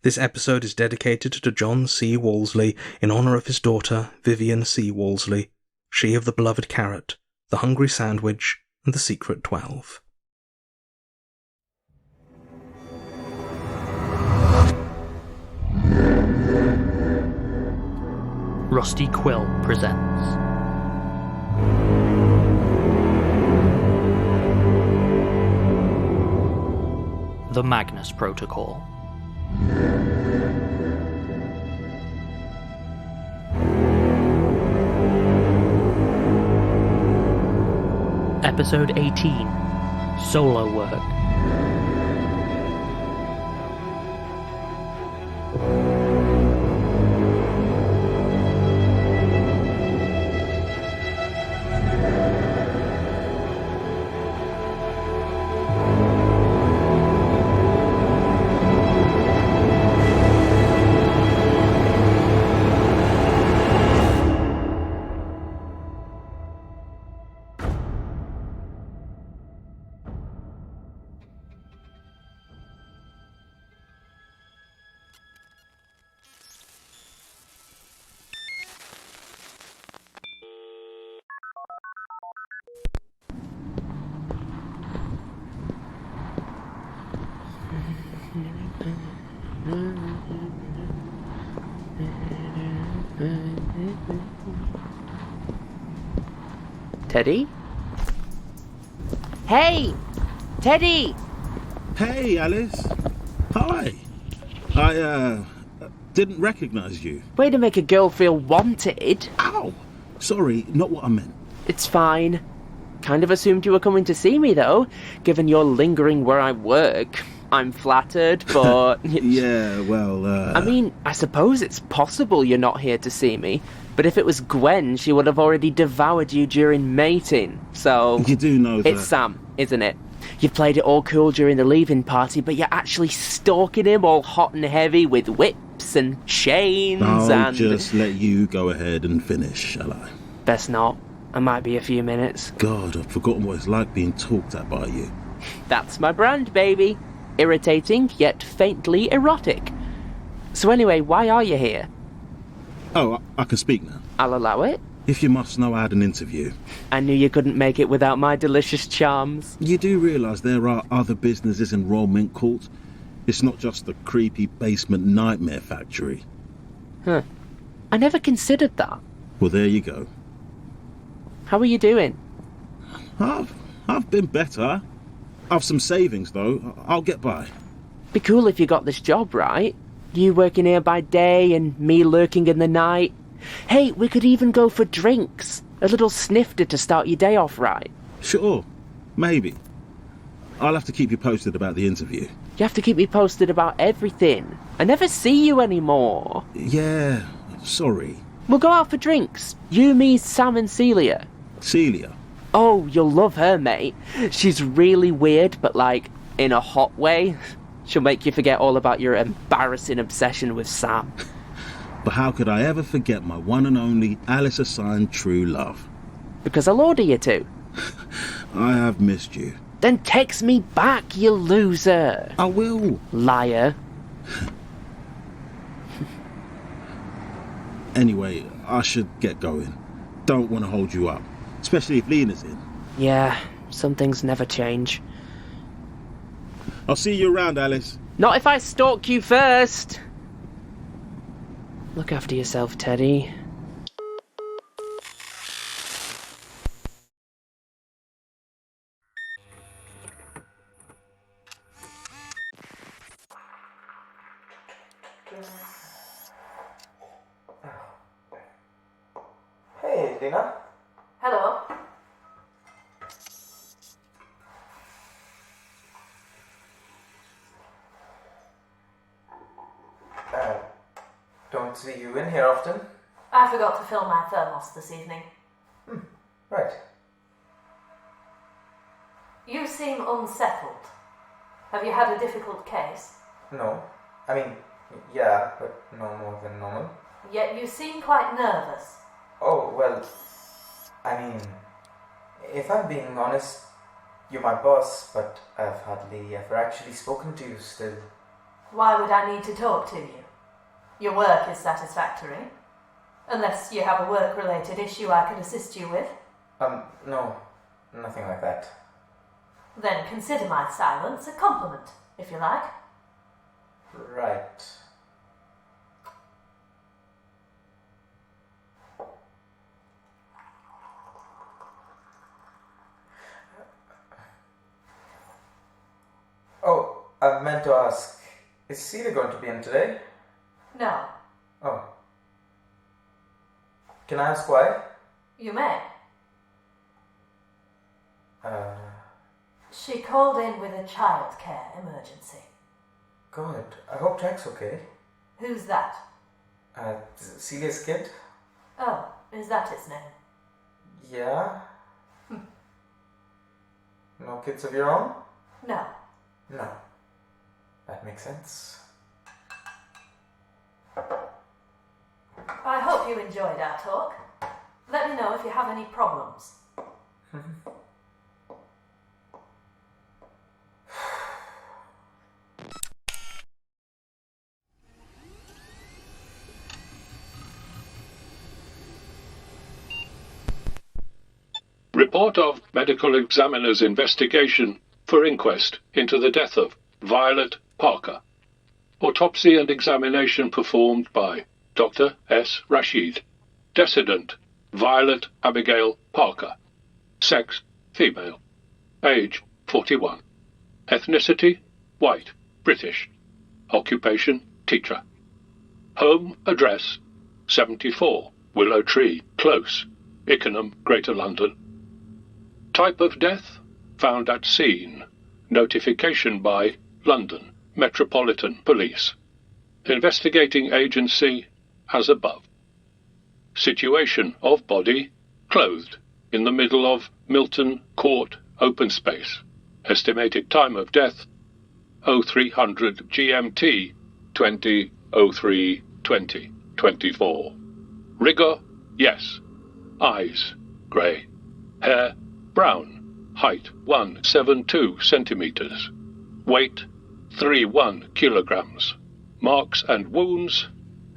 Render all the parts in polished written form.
This episode is dedicated to John C. Walsley in honour of his daughter, Vivian C. Walsley, she of the beloved carrot, the hungry sandwich, and the secret 12. Rusty Quill presents The Magnus Protocol. Episode 18, Solo Work. Teddy? Hey! Teddy! Hey, Alice. Hi. I, didn't recognise you. Way to make a girl feel wanted. Ow! Sorry, not what I meant. It's fine. Kind of assumed you were coming to see me, though, given you're lingering where I work. I'm flattered, but... Yeah, well, I mean, I suppose it's possible you're not here to see me, but if it was Gwen, she would have already devoured you during mating, so... You do know that... It's Sam, isn't it? You've played it all cool during the leaving party, but you're actually stalking him all hot and heavy with whips and chains I'll just let you go ahead and finish, shall I? Best not. I might be a few minutes. God, I've forgotten what it's like being talked at by you. That's my brand, baby. Irritating, yet faintly erotic. So anyway, why are you here? Oh, I can speak now. I'll allow it. If you must know, I had an interview. I knew you couldn't make it without my delicious charms. You do realise there are other businesses in Royal Court? It's not just the creepy basement nightmare factory. Huh. I never considered that. Well, there you go. How are you doing? I've been better. I've some savings, though. I'll get by. Be cool if you got this job, right? You working here by day and me lurking in the night. Hey, we could even go for drinks. A little snifter to start your day off right. Sure. Maybe. I'll have to keep you posted about the interview. You have to keep me posted about everything. I never see you anymore. Yeah, sorry. We'll go out for drinks. You, me, Sam and Celia. Celia? Oh, you'll love her, mate. She's really weird, but, like, in a hot way. She'll make you forget all about your embarrassing obsession with Sam. But how could I ever forget my one and only Alice-assigned true love? Because I'll order you to. I have missed you. Then text me back, you loser. I will. Liar. Anyway, I should get going. Don't want to hold you up. Especially if Lena's in. Yeah, some things never change. I'll see you around, Alice. Not if I stalk you first. Look after yourself, Teddy. Hey, Lena. Hello. Don't see you in here often. I forgot to fill my thermos this evening. Right. You seem unsettled. Have you had a difficult case? No. I mean, yeah, but no more than normal. Yet you seem quite nervous. Oh, well, I mean, if I'm being honest, you're my boss, but I've hardly ever actually spoken to you still. Why would I need to talk to you? Your work is satisfactory. Unless you have a work-related issue I can assist you with. No. Nothing like that. Then consider my silence a compliment, if you like. Right. Oh, I meant to ask, is Celia going to be in today? No. Oh. Can I ask why? You may. Uh... She called in with a childcare emergency. Good. I hope Jack's okay. Who's that? Celia's kid? Oh, is that its name? Yeah. No kids of your own? No. No. That makes sense. I hope you enjoyed our talk. Let me know if you have any problems. Report of medical examiner's investigation for inquest into the death of Violet Parker. Autopsy and examination performed by Dr. S. Rashid. Decedent, Violet Abigail Parker. Sex, female. Age, 41. Ethnicity, white, British. Occupation, teacher. Home address, 74, Willow Tree, Close, Ickenham, Greater London. Type of death, found at scene. Notification by London Metropolitan Police. Investigating agency as above. Situation of body, clothed, in the middle of Milton Court open space. Estimated time of death, 0300 GMT, 20:03:2024. Rigor, yes. Eyes, grey. Hair, brown. Height, 172 centimeters. Weight, 31 kilograms. Marks and wounds,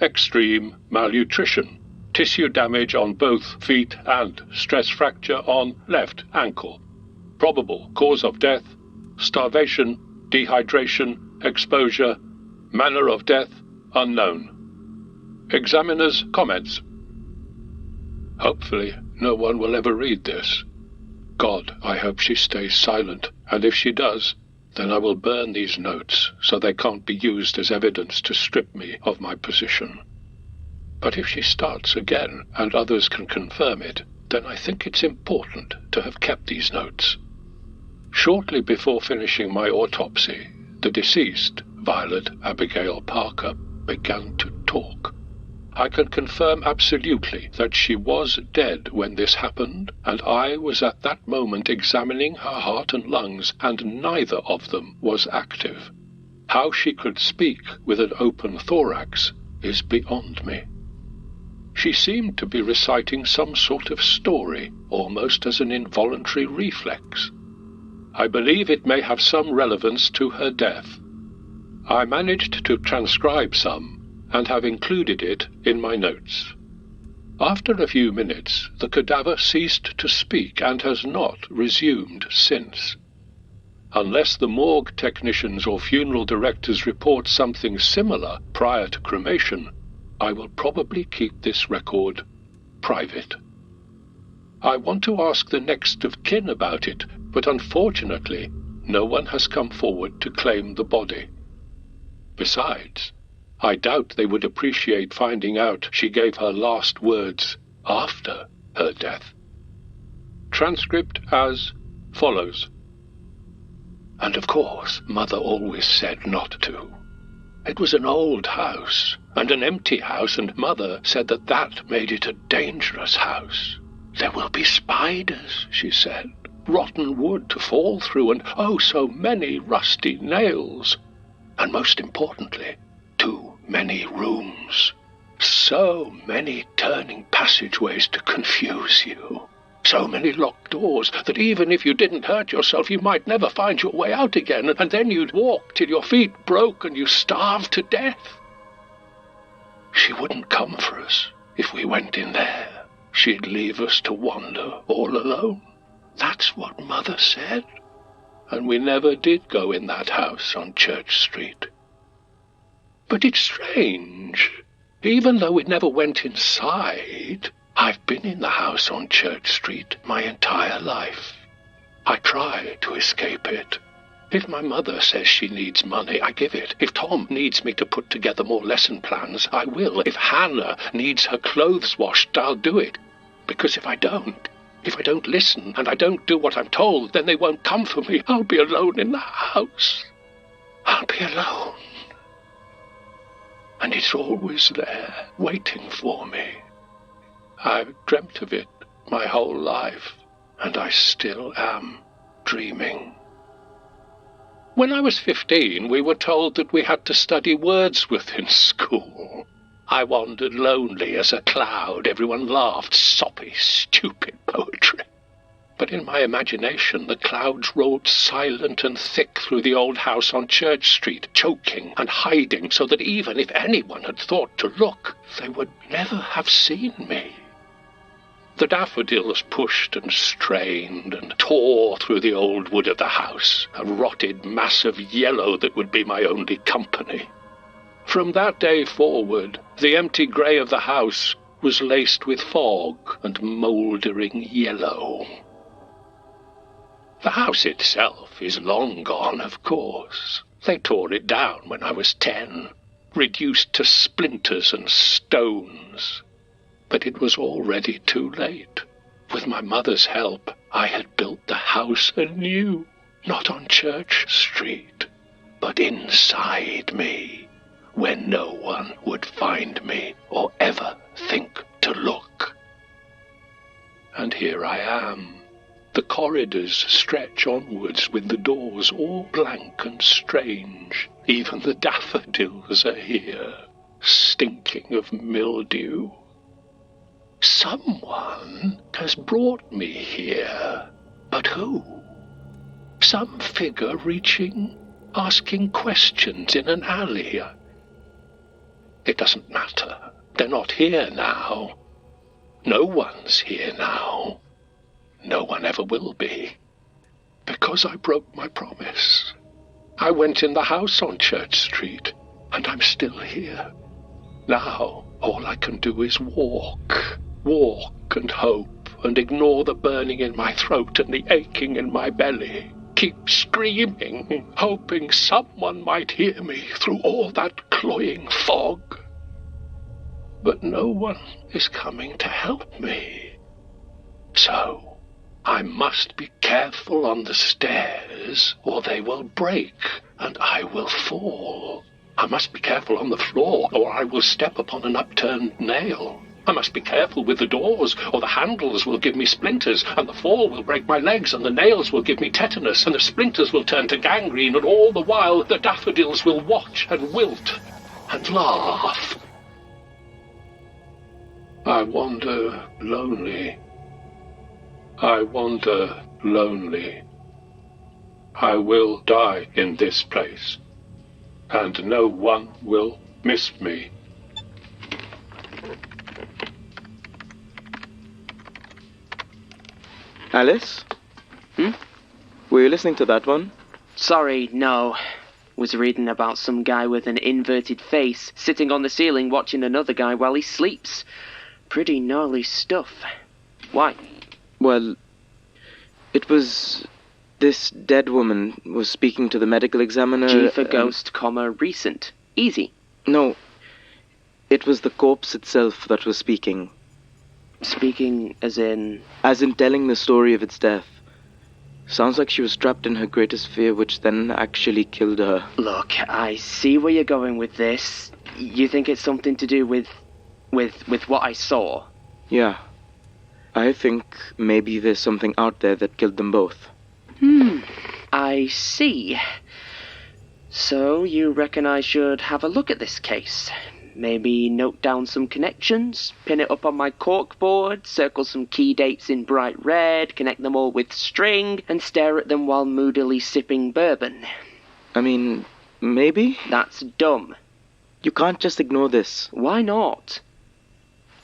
extreme malnutrition. Tissue damage on both feet and stress fracture on left ankle. Probable cause of death, starvation, dehydration, exposure. Manner of death, unknown. Examiner's comments. Hopefully, no one will ever read this. God, I hope she stays silent, and if she does, then I will burn these notes so they can't be used as evidence to strip me of my position. But if she starts again, and others can confirm it, then I think it's important to have kept these notes. Shortly before finishing my autopsy, the deceased, Violet Abigail Parker, began to talk. I can confirm absolutely that she was dead when this happened, and I was at that moment examining her heart and lungs, and neither of them was active. How she could speak with an open thorax is beyond me. She seemed to be reciting some sort of story, almost as an involuntary reflex. I believe it may have some relevance to her death. I managed to transcribe some, and have included it in my notes. After a few minutes, the cadaver ceased to speak and has not resumed since. Unless the morgue technicians or funeral directors report something similar prior to cremation, I will probably keep this record private. I want to ask the next of kin about it, but unfortunately, no one has come forward to claim the body. Besides, I doubt they would appreciate finding out she gave her last words after her death. Transcript as follows. And of course, Mother always said not to. It was an old house, and an empty house, and Mother said that that made it a dangerous house. There will be spiders, she said, rotten wood to fall through, and oh, so many rusty nails. And most importantly, too many rooms. So many turning passageways to confuse you. So many locked doors that even if you didn't hurt yourself, you might never find your way out again, and then you'd walk till your feet broke and you starved to death. She wouldn't come for us if we went in there. She'd leave us to wander all alone. That's what Mother said. And we never did go in that house on Church Street. But it's strange. Even though we never went inside, I've been in the house on Church Street my entire life. I try to escape it. If my mother says she needs money, I give it. If Tom needs me to put together more lesson plans, I will. If Hannah needs her clothes washed, I'll do it. Because if I don't listen and I don't do what I'm told, then they won't come for me. I'll be alone in the house. I'll be alone. And it's always there, waiting for me. I've dreamt of it my whole life, and I still am dreaming. When I was 15, we were told that we had to study Wordsworth in school. I wandered lonely as a cloud. Everyone laughed, soppy, stupid poetry. But in my imagination, the clouds rolled silent and thick through the old house on Church Street, choking and hiding, so that even if anyone had thought to look, they would never have seen me. The daffodils pushed and strained and tore through the old wood of the house, a rotted mass of yellow that would be my only company. From that day forward, the empty grey of the house was laced with fog and mouldering yellow. The house itself is long gone, of course. They tore it down when I was 10, reduced to splinters and stones. But it was already too late. With my mother's help, I had built the house anew, not on Church Street, but inside me, where no one would find me or ever think to look. And here I am. The corridors stretch onwards with the doors all blank and strange. Even the daffodils are here, stinking of mildew. Someone has brought me here, but who? Some figure reaching, asking questions in an alley. It doesn't matter. They're not here now. No one's here now. No one ever will be. Because I broke my promise. I went in the house on Church Street, and I'm still here. Now, all I can do is walk and hope, and ignore the burning in my throat and the aching in my belly. Keep screaming, hoping someone might hear me through all that cloying fog. But no one is coming to help me. So, I must be careful on the stairs, or they will break, and I will fall. I must be careful on the floor, or I will step upon an upturned nail. I must be careful with the doors, or the handles will give me splinters, and the fall will break my legs, and the nails will give me tetanus, and the splinters will turn to gangrene, and all the while the daffodils will watch and wilt and laugh. I wander lonely. I wander lonely. I will die in this place, and no one will miss me. Alice? Were you listening to that one? Sorry, no. Was reading about some guy with an inverted face sitting on the ceiling watching another guy while he sleeps. Pretty gnarly stuff. Why? Well, it was... This dead woman was speaking to the medical examiner... G for ghost, recent. Easy. No. It was the corpse itself that was speaking. Speaking as in... As in telling the story of its death. Sounds like she was trapped in her greatest fear, which then actually killed her. Look, I see where you're going with this. You think it's something to do with what I saw? Yeah. I think maybe there's something out there that killed them both. I see. So you reckon I should have a look at this case? Maybe note down some connections, pin it up on my corkboard, circle some key dates in bright red, connect them all with string, and stare at them while moodily sipping bourbon. I mean, maybe? That's dumb. You can't just ignore this. Why not?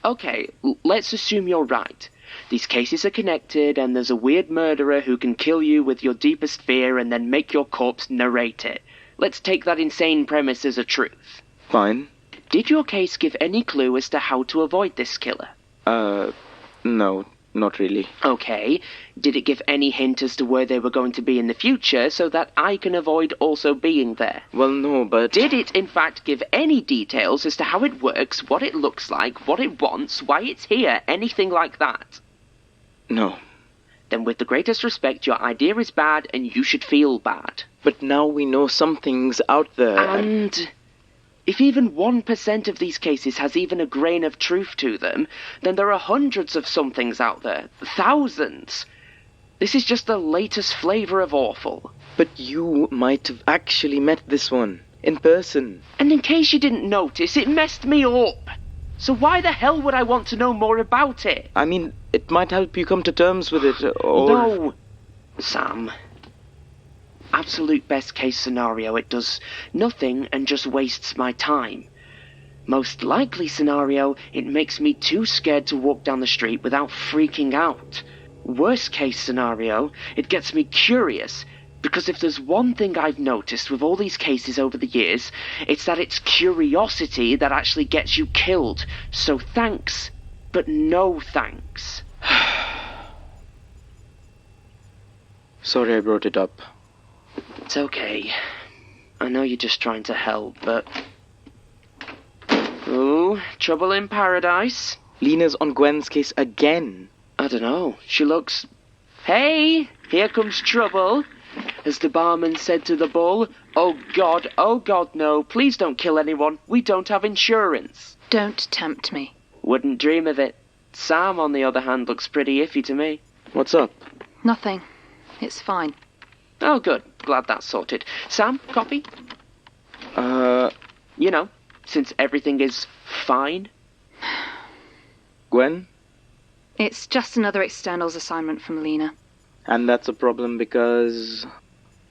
Okay, let's assume you're right. These cases are connected, and there's a weird murderer who can kill you with your deepest fear and then make your corpse narrate it. Let's take that insane premise as a truth. Fine. Did your case give any clue as to how to avoid this killer? No, not really. Okay. Did it give any hint as to where they were going to be in the future so that I can avoid also being there? Well, no, but... Did it, in fact, give any details as to how it works, what it looks like, what it wants, why it's here, anything like that? No. Then with the greatest respect, your idea is bad and you should feel bad. But now we know something's out there. And if even 1% of these cases has even a grain of truth to them, then there are hundreds of somethings out there. Thousands. This is just the latest flavour of awful. But you might have actually met this one. In person. And in case you didn't notice, it messed me up. So why the hell would I want to know more about it? I mean, it might help you come to terms with it, or... No, Sam. Absolute best case scenario, it does nothing and just wastes my time. Most likely scenario, it makes me too scared to walk down the street without freaking out. Worst case scenario, it gets me curious, because if there's one thing I've noticed with all these cases over the years, it's that it's curiosity that actually gets you killed. So thanks, but no thanks. Sorry I brought it up. It's okay. I know you're just trying to help, but... Ooh, trouble in paradise. Lena's on Gwen's case again. I don't know. She looks... Hey, here comes trouble. As the barman said to the bull, oh God, no, please don't kill anyone. We don't have insurance. Don't tempt me. Wouldn't dream of it. Sam, on the other hand, looks pretty iffy to me. What's up? Nothing. It's fine. Oh, good. Glad that's sorted. Sam, copy? You know, since everything is fine. Gwen? It's just another externals assignment from Lena. And that's a problem because...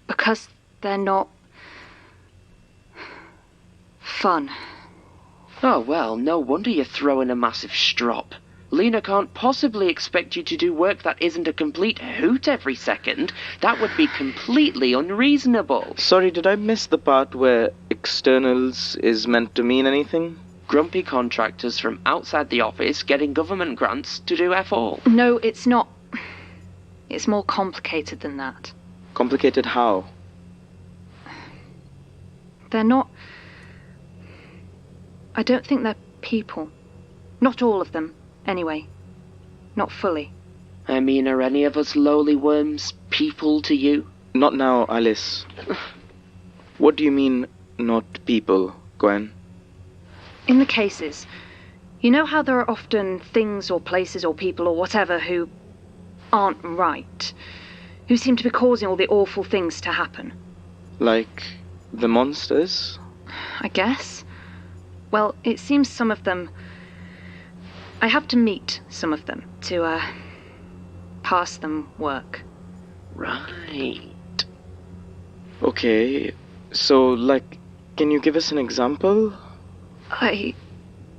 Because they're not... fun. Oh, well, no wonder you're throwing a massive strop. Lena can't possibly expect you to do work that isn't a complete hoot every second. That would be completely unreasonable. Sorry, did I miss the part where externals is meant to mean anything? Grumpy contractors from outside the office getting government grants to do F all. No, it's not. It's more complicated than that. Complicated how? They're not... I don't think they're people. Not all of them, anyway. Not fully. I mean, are any of us lowly worms people to you? Not now, Alice. What do you mean, not people, Gwen? In the cases, you know how there are often things or places or people or whatever who aren't right, who seem to be causing all the awful things to happen? Like the monsters? I guess. Well, it seems some of them... I have to meet some of them to, pass them work. Right. Okay, so, like, can you give us an example?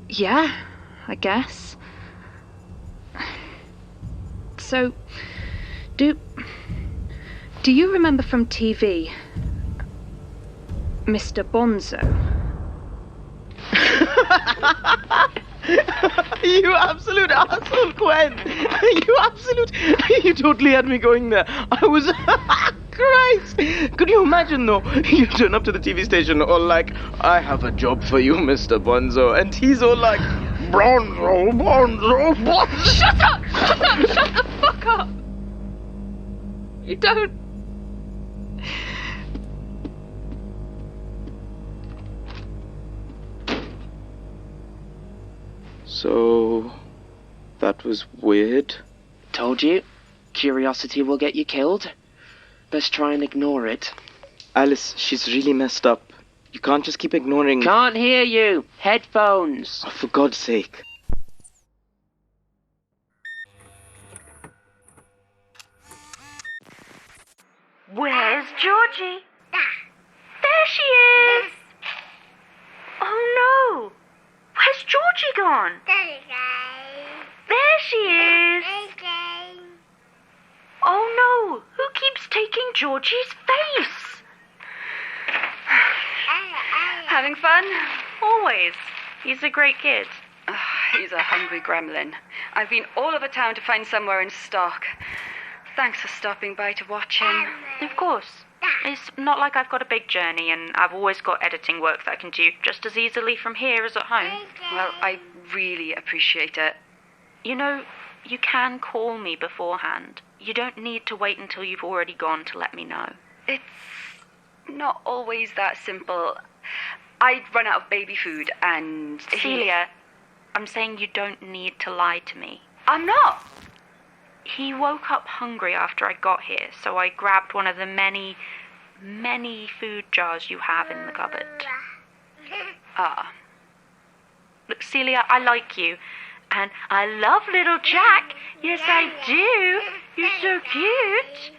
Yeah, I guess. So, do you remember from TV, Mr. Bonzo? You absolute asshole, Gwen! You totally had me going there. I was... Christ! Could you imagine, though? You turn up to the TV station all like, I have a job for you, Mr. Bonzo. And he's all like, Bonzo. Shut up! Shut the fuck up! You don't... So... that was weird. Told you. Curiosity will get you killed. Best try and ignore it. Alice, she's really messed up. You can't just keep ignoring... Can't hear you. Headphones. Oh, for God's sake. Where's Georgie? There she is! Oh no! Where's Georgie gone? There she is! Oh no! Who keeps taking Georgie's face? Having fun? Always. He's a great kid. He's a hungry gremlin. I've been all over town to find somewhere in stock. Thanks for stopping by to watch him. Of course. It's not like I've got a big journey and I've always got editing work that I can do just as easily from here as at home. Well, I really appreciate it. You know, you can call me beforehand. You don't need to wait until you've already gone to let me know. It's not always that simple. I'd run out of baby food and... Celia, I'm saying you don't need to lie to me. I'm not! He woke up hungry after I got here, so I grabbed one of the many, many food jars you have in the cupboard. Look, Celia, I like you. And I love little Jack. Yes, I do. You're so cute.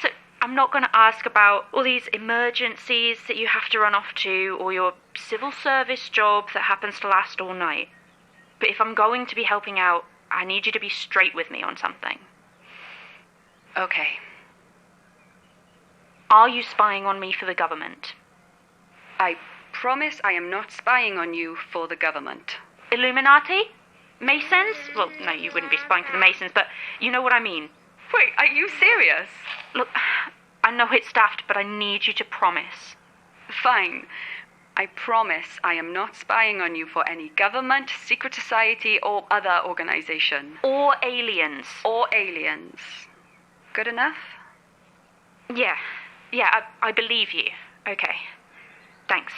So I'm not going to ask about all these emergencies that you have to run off to or your civil service job that happens to last all night. But if I'm going to be helping out, I need you to be straight with me on something. Okay. Are you spying on me for the government? I promise I am not spying on you for the government. Illuminati? Masons? Well, no, you wouldn't be spying for the Masons, but you know what I mean. Wait, are you serious? Look, I know it's daft, but I need you to promise. Fine. I promise I am not spying on you for any government, secret society, or other organization. Or aliens. Or aliens. Good enough? Yeah, I believe you. Okay, thanks.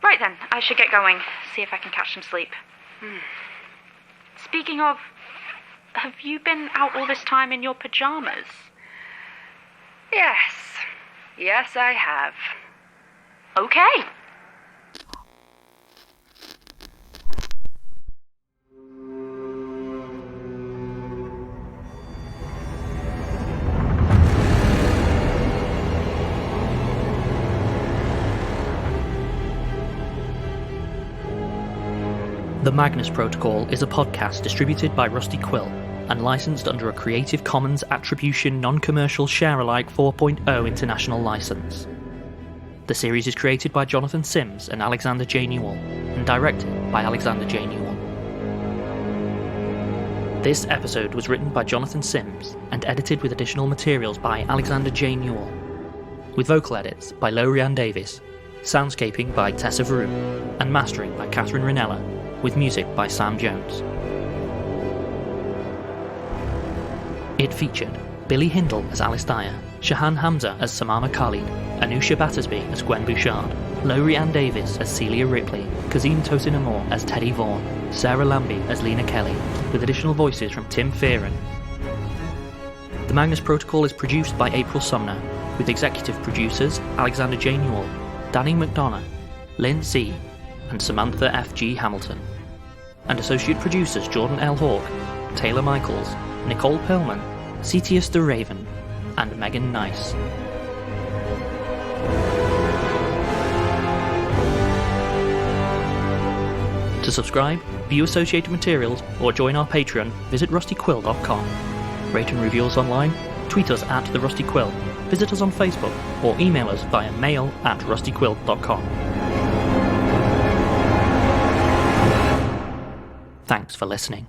Right then, I should get going, see if I can catch some sleep. Speaking of, have you been out all this time in your pajamas? Yes, I have. Okay. The Magnus Protocol is a podcast distributed by Rusty Quill and licensed under a Creative Commons Attribution Non-Commercial Share-alike 4.0 international license. The series is created by Jonathan Sims and Alexander J. Newall and directed by Alexander J. Newall. This episode was written by Jonathan Sims and edited with additional materials by Alexander J. Newall, with vocal edits by Lorianne Davis, soundscaping by Tessa Vroom, and mastering by Catherine Rinella, with music by Sam Jones. It featured Billie Hindle as Alice Dyer, Shahan Hamza as Samama Khalid, Anusia Battersby as Gwen Bouchard, Lorianne Davis as Celia Ripley, Kazeem Tosin Amore as Teddy Vaughan, Sarah Lambie as Lena Kelly, with additional voices from Tim Fearon. The Magnus Protocol is produced by April Sumner, with executive producers Alexander J. Newall, Dani McDonough, Linn C., and Samantha F. G. Hamilton, and associate producers Jordan L. Hawke, Taylor Michaels, Nicole Perlman, Cetius the Raven, and Megan Nice. To subscribe, view associated materials, or join our Patreon, visit rustyquill.com. Rate and review us online, tweet us at @TheRustyQuill, visit us on Facebook, or email us via mail@rustyquill.com. Thanks for listening.